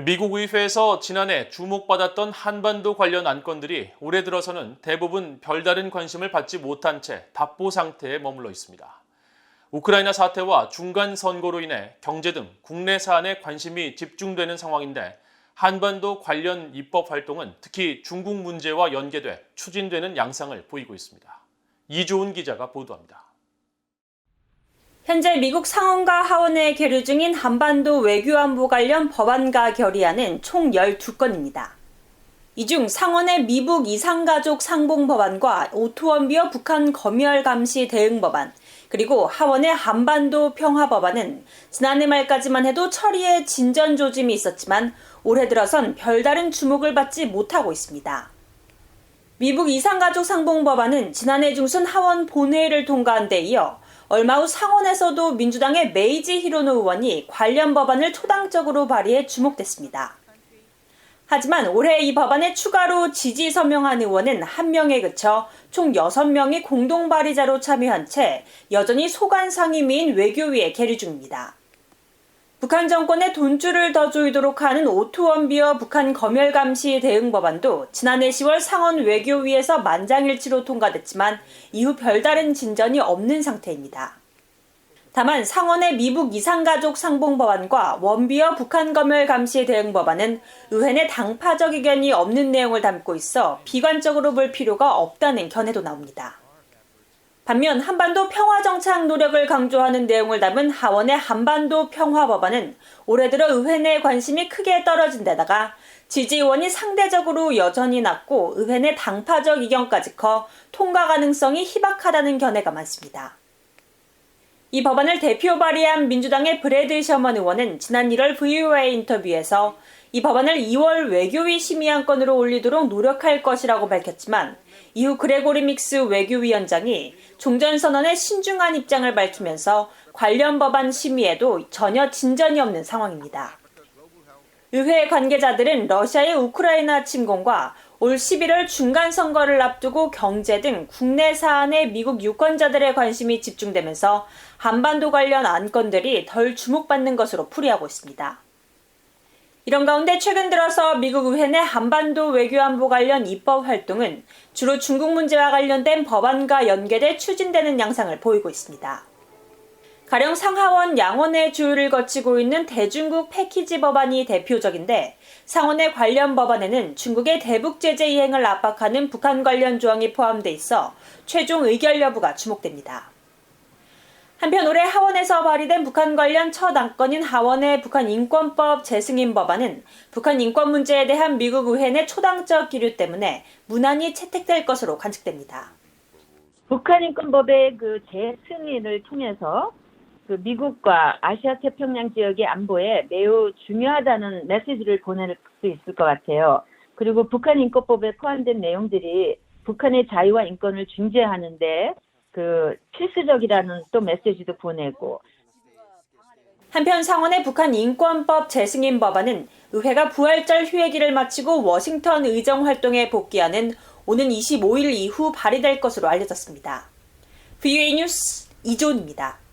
미국 의회에서 지난해 주목받았던 한반도 관련 안건들이 올해 들어서는 대부분 별다른 관심을 받지 못한 채 답보 상태에 머물러 있습니다. 우크라이나 사태와 중간 선거로 인해 경제 등 국내 사안에 관심이 집중되는 상황인데 한반도 관련 입법 활동은 특히 중국 문제와 연계돼 추진되는 양상을 보이고 있습니다. 이조은 기자가 보도합니다. 현재 미국 상원과 하원에 계류 중인 한반도 외교안보 관련 법안과 결의안은 총 12건입니다. 이 중 상원의 미북 이산가족 상봉 법안과 오토원비어 북한 검열 감시 대응 법안, 그리고 하원의 한반도 평화 법안은 지난해 말까지만 해도 처리에 진전 조짐이 있었지만 올해 들어선 별다른 주목을 받지 못하고 있습니다. 미북 이산가족 상봉 법안은 지난해 중순 하원 본회의를 통과한 데 이어 얼마 후 상원에서도 민주당의 메이지 히로노 의원이 관련 법안을 초당적으로 발의해 주목됐습니다. 하지만 올해 이 법안에 추가로 지지 서명한 의원은 1명에 그쳐 총 6명이 공동 발의자로 참여한 채 여전히 소관 상임위인 외교위에 계류 중입니다. 북한 정권의 돈줄을 더 조이도록 하는 오토원비어 북한 검열 감시 대응 법안도 지난해 10월 상원 외교위에서 만장일치로 통과됐지만 이후 별다른 진전이 없는 상태입니다. 다만 상원의 미북 이산가족 상봉 법안과 원비어 북한 검열 감시 대응 법안은 의회 내 당파적 의견이 없는 내용을 담고 있어 비관적으로 볼 필요가 없다는 견해도 나옵니다. 반면 한반도 평화정착 노력을 강조하는 내용을 담은 하원의 한반도 평화 법안은 올해 들어 의회 내 관심이 크게 떨어진 데다가 지지의원이 상대적으로 여전히 낮고 의회 내 당파적 이견까지 커 통과 가능성이 희박하다는 견해가 많습니다. 이 법안을 대표 발의한 민주당의 브래드 셔먼 의원은 지난 1월 VOA 인터뷰에서 이 법안을 2월 외교위 심의안건으로 올리도록 노력할 것이라고 밝혔지만 이후 그레고리 믹스 외교위원장이 종전선언에 신중한 입장을 밝히면서 관련 법안 심의에도 전혀 진전이 없는 상황입니다. 의회 관계자들은 러시아의 우크라이나 침공과 올 11월 중간선거를 앞두고 경제 등 국내 사안에 미국 유권자들의 관심이 집중되면서 한반도 관련 안건들이 덜 주목받는 것으로 풀이하고 있습니다. 이런 가운데 최근 들어서 미국 의회 내 한반도 외교안보 관련 입법 활동은 주로 중국 문제와 관련된 법안과 연계돼 추진되는 양상을 보이고 있습니다. 가령 상하원 양원의 조율을 거치고 있는 대중국 패키지 법안이 대표적인데 상원의 관련 법안에는 중국의 대북 제재 이행을 압박하는 북한 관련 조항이 포함돼 있어 최종 의결 여부가 주목됩니다. 한편 올해 하원에서 발의된 북한 관련 첫 안건인 하원의 북한 인권법 재승인 법안은 북한 인권 문제에 대한 미국 의회 내 초당적 기류 때문에 무난히 채택될 것으로 관측됩니다. 북한 인권법의 재승인을 통해서 미국과 아시아 태평양 지역의 안보에 매우 중요하다는 메시지를 보낼 수 있을 것 같아요. 그리고 북한 인권법에 포함된 내용들이 북한의 자유와 인권을 중재하는데 필수적이라는 또 메시지도 보내고. 한편 상원의 북한 인권법 재승인 법안은 의회가 부활절 휴회기를 마치고 워싱턴 의정 활동에 복귀하는 오는 25일 이후 발의될 것으로 알려졌습니다. VOA 뉴스 이조은입니다.